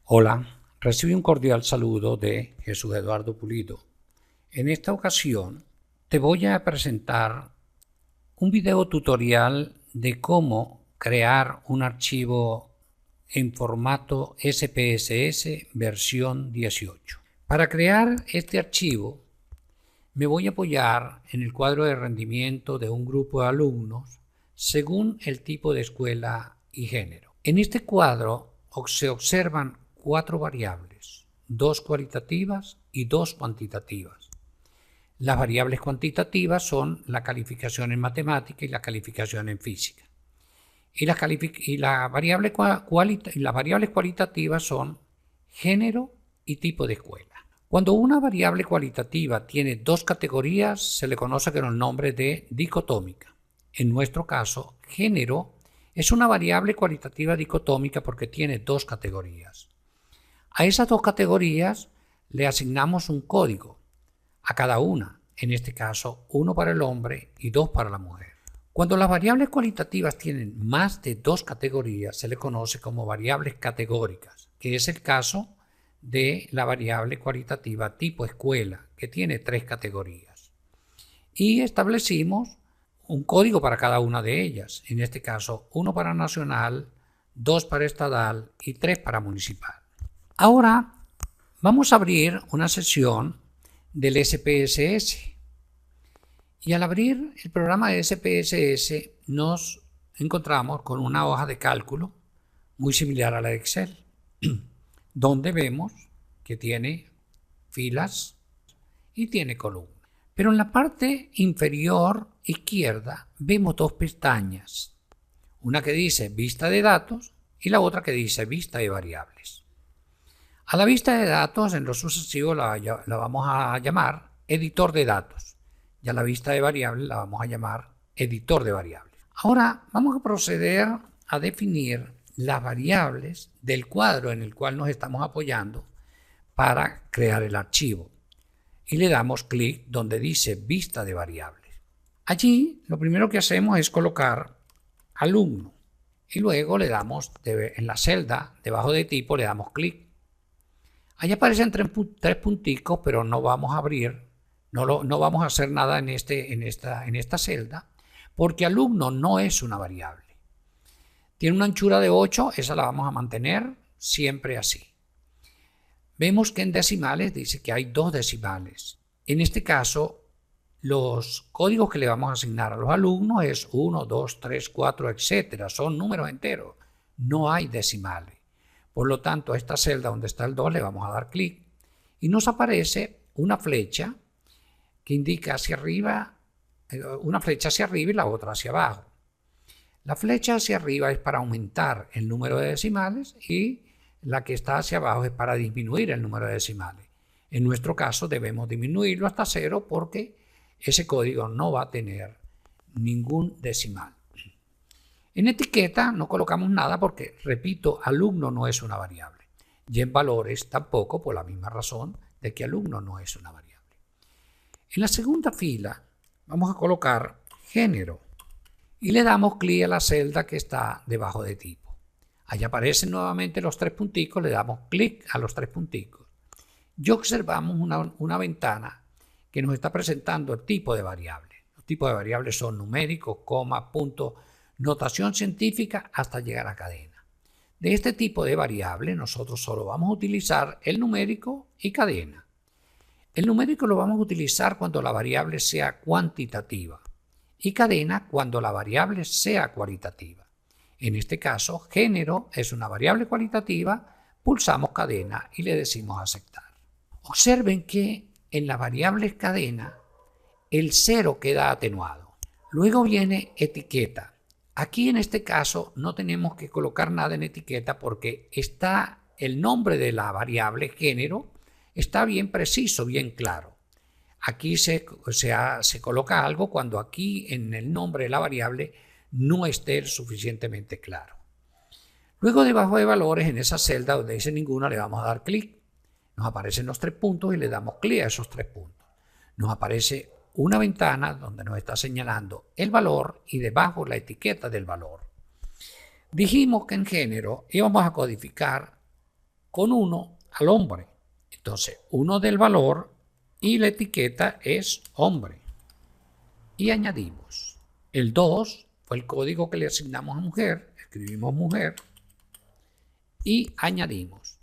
Hola, recibe un cordial saludo de Jesús Eduardo Pulido. En esta ocasión te voy a presentar un video tutorial de cómo crear un archivo en formato SPSS versión 18. Para crear este archivo me voy a apoyar en el cuadro de rendimiento de un grupo de alumnos según el tipo de escuela y género. En este cuadro se observan 4 variables, 2 cualitativas y 2 cuantitativas. Las variables cuantitativas son la calificación en matemática y la calificación en física. Y las variables cualitativas son género y tipo de escuela. Cuando una variable cualitativa tiene 2 categorías, se le conoce con el nombre de dicotómica. En nuestro caso, género es una variable cualitativa dicotómica porque tiene 2 categorías. A esas 2 categorías le asignamos un código a cada una, en este caso 1 para el hombre y 2 para la mujer. Cuando las variables cualitativas tienen más de 2 categorías, se le conoce como variables categóricas, que es el caso de la variable cualitativa tipo escuela, que tiene 3 categorías. Y establecimos un código para cada una de ellas, en este caso 1 para nacional, 2 para estatal y 3 para municipal. Ahora vamos a abrir una sesión del SPSS. Y al abrir el programa de SPSS nos encontramos con una hoja de cálculo muy similar a la de Excel, donde vemos que tiene filas y tiene columnas. Pero en la parte inferior izquierda vemos 2 pestañas, una que dice vista de datos y la otra que dice vista de variables. A la vista de datos en lo sucesivo la vamos a llamar editor de datos y a la vista de variables la vamos a llamar editor de variables. Ahora vamos a proceder a definir las variables del cuadro en el cual nos estamos apoyando para crear el archivo y le damos clic donde dice vista de variables. Allí lo primero que hacemos es colocar alumno y luego le damos en la celda debajo de tipo le damos clic. Allí aparecen 3 punticos, pero no vamos a abrir, no vamos a hacer nada en esta celda, porque alumno no es una variable. Tiene una anchura de 8, esa la vamos a mantener siempre así. Vemos que en decimales dice que hay 2 decimales. En este caso, los códigos que le vamos a asignar a los alumnos es 1, 2, 3, 4, etc. Son números enteros, no hay decimales. Por lo tanto, a esta celda donde está el 2 le vamos a dar clic y nos aparece una flecha que indica hacia arriba, una flecha hacia arriba y la otra hacia abajo. La flecha hacia arriba es para aumentar el número de decimales y la que está hacia abajo es para disminuir el número de decimales. En nuestro caso debemos disminuirlo hasta 0 porque ese código no va a tener ningún decimal. En etiqueta no colocamos nada porque, repito, alumno no es una variable. Y en valores tampoco, por la misma razón de que alumno no es una variable. En la segunda fila vamos a colocar género y le damos clic a la celda que está debajo de tipo. Allí aparecen nuevamente los 3 punticos, le damos clic a los 3 punticos. Y observamos una ventana que nos está presentando el tipo de variable. Los tipos de variables son numéricos, coma, punto, notación científica hasta llegar a cadena. De este tipo de variable nosotros solo vamos a utilizar el numérico y cadena. El numérico lo vamos a utilizar cuando la variable sea cuantitativa y cadena cuando la variable sea cualitativa. En este caso, género es una variable cualitativa, pulsamos cadena y le decimos aceptar. Observen que en la variable cadena el 0 queda atenuado. Luego viene etiqueta. Aquí en este caso no tenemos que colocar nada en etiqueta porque está el nombre de la variable género, está bien preciso, bien claro. Aquí se coloca algo cuando aquí en el nombre de la variable no esté suficientemente claro. Luego debajo de valores, en esa celda donde dice ninguna, le vamos a dar clic. Nos aparecen los 3 puntos y le damos clic a esos 3 puntos. Nos aparece una ventana donde nos está señalando el valor y debajo la etiqueta del valor. Dijimos que en género íbamos a codificar con 1 al hombre. Entonces, 1 del valor y la etiqueta es hombre. Y añadimos. El 2 fue el código que le asignamos a mujer. Escribimos mujer y añadimos.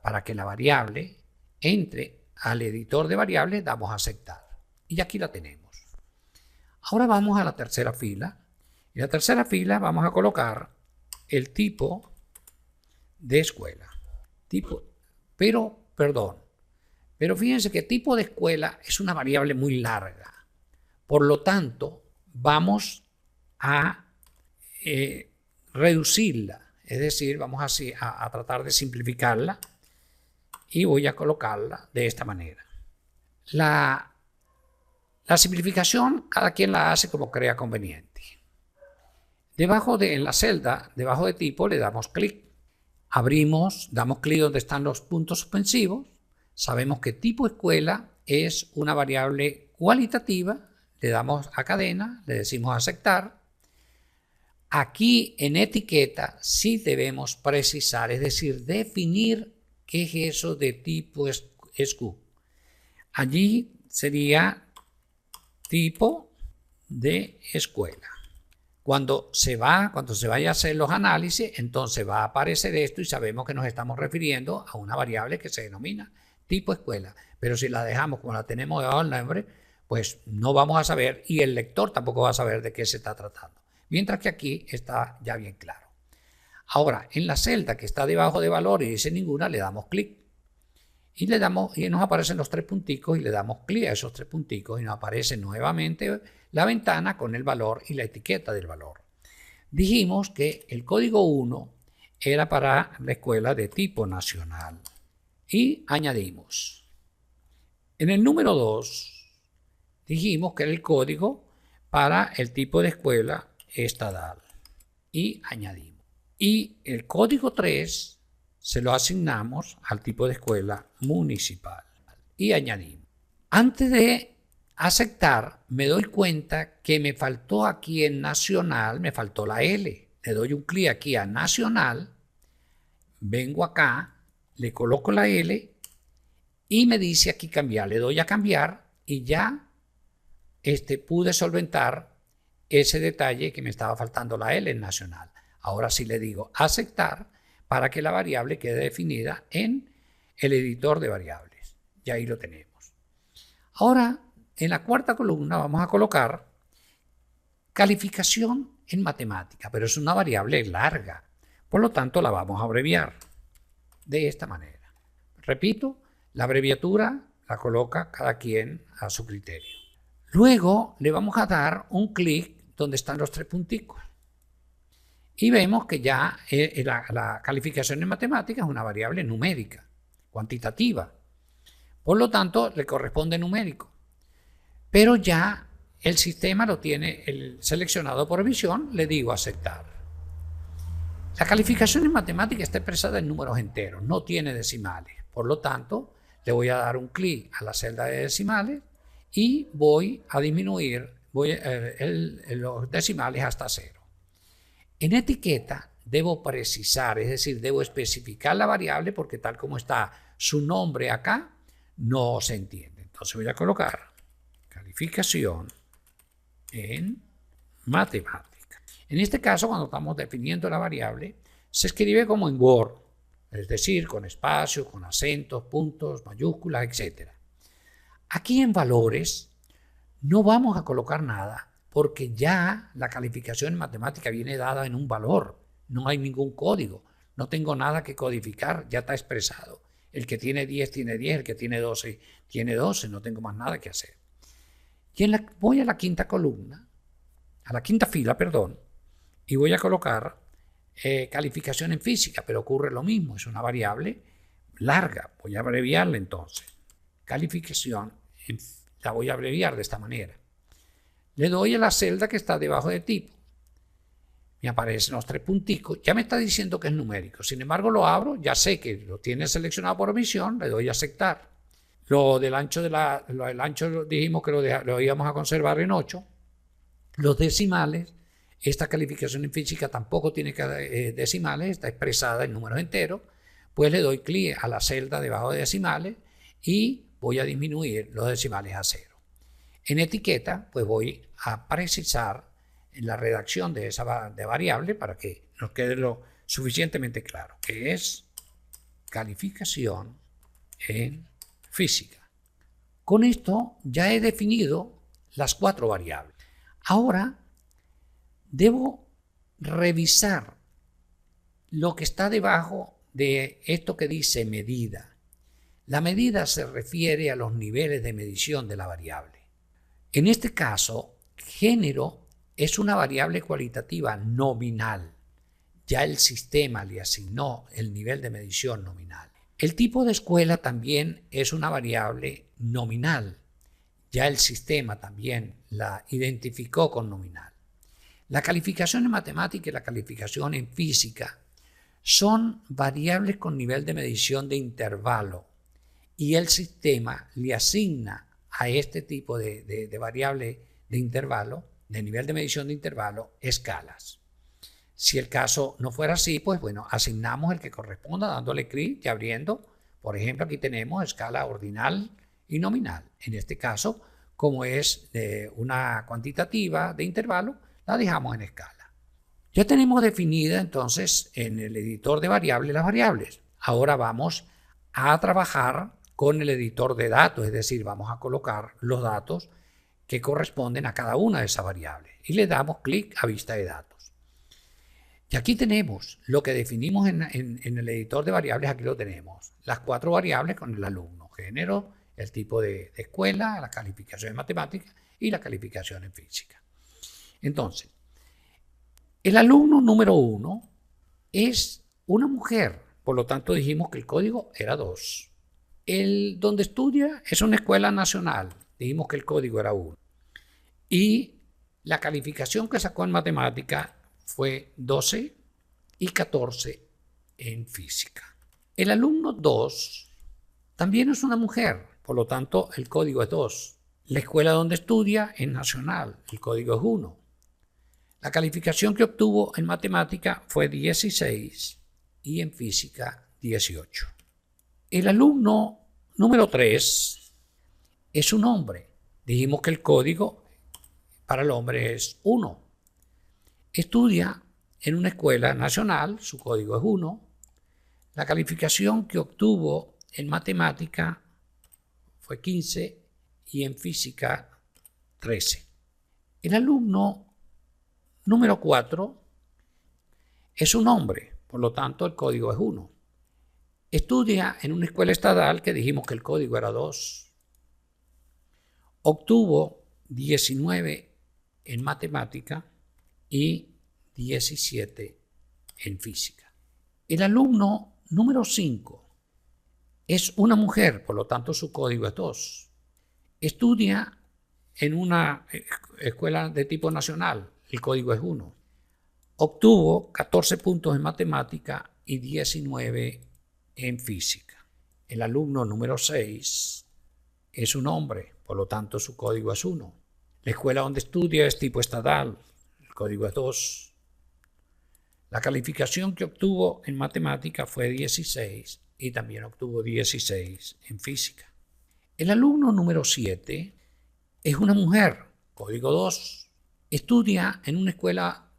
Para que la variable entre al editor de variables, damos a aceptar. Y aquí la tenemos. Ahora vamos a la tercera fila. En la tercera fila vamos a colocar el tipo de escuela. Pero fíjense que tipo de escuela es una variable muy larga. Por lo tanto, vamos a reducirla. Es decir, vamos a tratar de simplificarla y voy a colocarla de esta manera. La simplificación cada quien la hace como crea conveniente. En la celda, debajo de tipo, le damos clic. Damos clic donde están los puntos suspensivos. Sabemos que tipo escuela es una variable cualitativa. Le damos a cadena, le decimos aceptar. Aquí en etiqueta sí debemos precisar, es decir, definir qué es eso de tipo SQ. Allí sería tipo de escuela. Cuando se vaya a hacer los análisis, entonces va a aparecer esto y sabemos que nos estamos refiriendo a una variable que se denomina tipo escuela. Pero si la dejamos como la tenemos debajo del nombre, pues no vamos a saber y el lector tampoco va a saber de qué se está tratando. Mientras que aquí está ya bien claro. Ahora, en la celda que está debajo de valor y dice ninguna, le damos clic. Y nos aparecen los 3 punticos y le damos clic a esos 3 punticos y nos aparece nuevamente la ventana con el valor y la etiqueta del valor. Dijimos que el código 1 era para la escuela de tipo nacional y añadimos. En el número 2 dijimos que era el código para el tipo de escuela estatal y añadimos. Y el código 3 se lo asignamos al tipo de escuela municipal y añadimos. Antes de aceptar, me doy cuenta que me faltó aquí en nacional, me faltó la L. Le doy un clic aquí a nacional, vengo acá, le coloco la L y me dice aquí cambiar. Le doy a cambiar y ya pude solventar ese detalle que me estaba faltando la L en nacional. Ahora sí le digo aceptar para que la variable quede definida en el editor de variables. Y ahí lo tenemos. Ahora, en la cuarta columna vamos a colocar calificación en matemática, pero es una variable larga. Por lo tanto, la vamos a abreviar de esta manera. Repito, la abreviatura la coloca cada quien a su criterio. Luego le vamos a dar un clic donde están los 3 punticos. Y vemos que ya la calificación en matemáticas es una variable numérica, cuantitativa. Por lo tanto, le corresponde numérico. Pero ya el sistema lo tiene seleccionado por visión, le digo aceptar. La calificación en matemáticas está expresada en números enteros, no tiene decimales. Por lo tanto, le voy a dar un clic a la celda de decimales y voy a disminuir los decimales hasta 0. En etiqueta debo precisar, es decir, debo especificar la variable porque tal como está su nombre acá, no se entiende. Entonces voy a colocar calificación en matemática. En este caso, cuando estamos definiendo la variable, se escribe como en Word, es decir, con espacios, con acentos, puntos, mayúsculas, etc. Aquí en valores no vamos a colocar nada porque ya la calificación en matemática viene dada en un valor, no hay ningún código, no tengo nada que codificar, ya está expresado. El que tiene 10 tiene 10, el que tiene 12 tiene 12, no tengo más nada que hacer. Y voy a la quinta columna, a la quinta fila, perdón, y voy a colocar calificación en física, pero ocurre lo mismo, es una variable larga, voy a abreviarla entonces. Calificación, la voy a abreviar de esta manera. Le doy a la celda que está debajo de tipo. Me aparecen los 3 punticos. Ya me está diciendo que es numérico. Sin embargo, lo abro. Ya sé que lo tiene seleccionado por omisión. Le doy a aceptar. Lo del ancho, el ancho dijimos que lo íbamos a conservar en 8. Los decimales. Esta calificación en física tampoco tiene decimales. Está expresada en números enteros. pues le doy clic a la celda debajo de decimales y voy a disminuir los decimales a 0. En etiqueta, pues voy a precisar en la redacción de esa variable para que nos quede lo suficientemente claro, que es calificación en física. Con esto ya he definido las 4 variables. Ahora debo revisar lo que está debajo de esto que dice medida. La medida se refiere a los niveles de medición de la variable. En este caso, género es una variable cualitativa nominal. Ya el sistema le asignó el nivel de medición nominal. El tipo de escuela también es una variable nominal. Ya el sistema también la identificó con nominal. La calificación en matemática y la calificación en física son variables con nivel de medición de intervalo y el sistema le asigna a este tipo de variable de intervalo, de nivel de medición de intervalo, escalas. Si el caso no fuera así, pues bueno, asignamos el que corresponda dándole clic y abriendo. Por ejemplo, aquí tenemos escala ordinal y nominal. En este caso, como es una cuantitativa de intervalo, la dejamos en escala. Ya tenemos definida entonces en el editor de variables las variables. Ahora vamos a trabajar con el editor de datos, es decir, vamos a colocar los datos que corresponden a cada una de esas variables y le damos clic a vista de datos. Y aquí tenemos lo que definimos en el editor de variables, aquí lo tenemos, las 4 variables con el alumno, género, el tipo de escuela, la calificación en matemáticas y la calificación en física. Entonces, el alumno número 1 es una mujer, por lo tanto dijimos que el código era 2. El donde estudia es una escuela nacional, dijimos que el código era 1. Y la calificación que sacó en matemática fue 12 y 14 en física. El alumno 2 también es una mujer, por lo tanto el código es 2. La escuela donde estudia es nacional, el código es 1. La calificación que obtuvo en matemática fue 16 y en física 18. El alumno número 3 es un hombre. Dijimos que el código para el hombre es 1. Estudia en una escuela nacional, su código es 1. La calificación que obtuvo en matemática fue 15 y en física 13. El alumno número 4 es un hombre, por lo tanto el código es 1. Estudia en una escuela estatal que dijimos que el código era 2. Obtuvo 19 en matemática y 17 en física. El alumno número 5 es una mujer, por lo tanto su código es 2. Estudia en una escuela de tipo nacional, el código es 1. Obtuvo 14 puntos en matemática y 19 en física. El alumno número 6 es un hombre, por lo tanto su código es 1. La escuela donde estudia es tipo estatal, el código es 2. La calificación que obtuvo en matemática fue 16 y también obtuvo 16 en física. El alumno número 7 es una mujer, código 2. Estudia en una escuela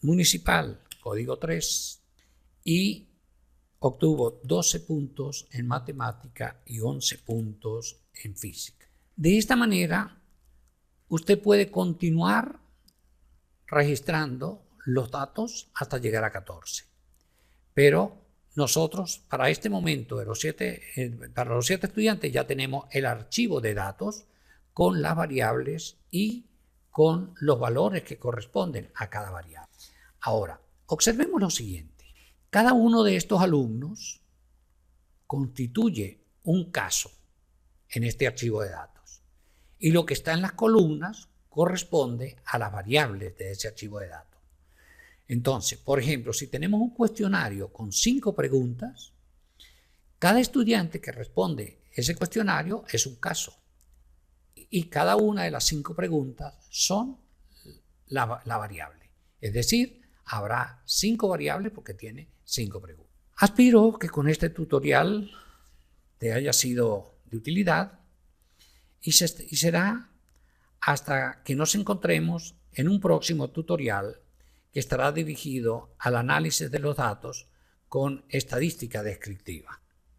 municipal, código 3, y obtuvo 12 puntos en matemática y 11 puntos en física. De esta manera, usted puede continuar registrando los datos hasta llegar a 14. Pero nosotros, para este momento, para los 7 estudiantes, ya tenemos el archivo de datos con las variables y con los valores que corresponden a cada variable. Ahora, observemos lo siguiente. Cada uno de estos alumnos constituye un caso en este archivo de datos. Y lo que está en las columnas corresponde a las variables de ese archivo de datos. Entonces, por ejemplo, si tenemos un cuestionario con 5 preguntas, cada estudiante que responde ese cuestionario es un caso. Y cada una de las 5 preguntas son la variable. Es decir, habrá 5 variables porque tiene 5 preguntas. Aspiro que con este tutorial te haya sido de utilidad y será hasta que nos encontremos en un próximo tutorial que estará dirigido al análisis de los datos con estadística descriptiva.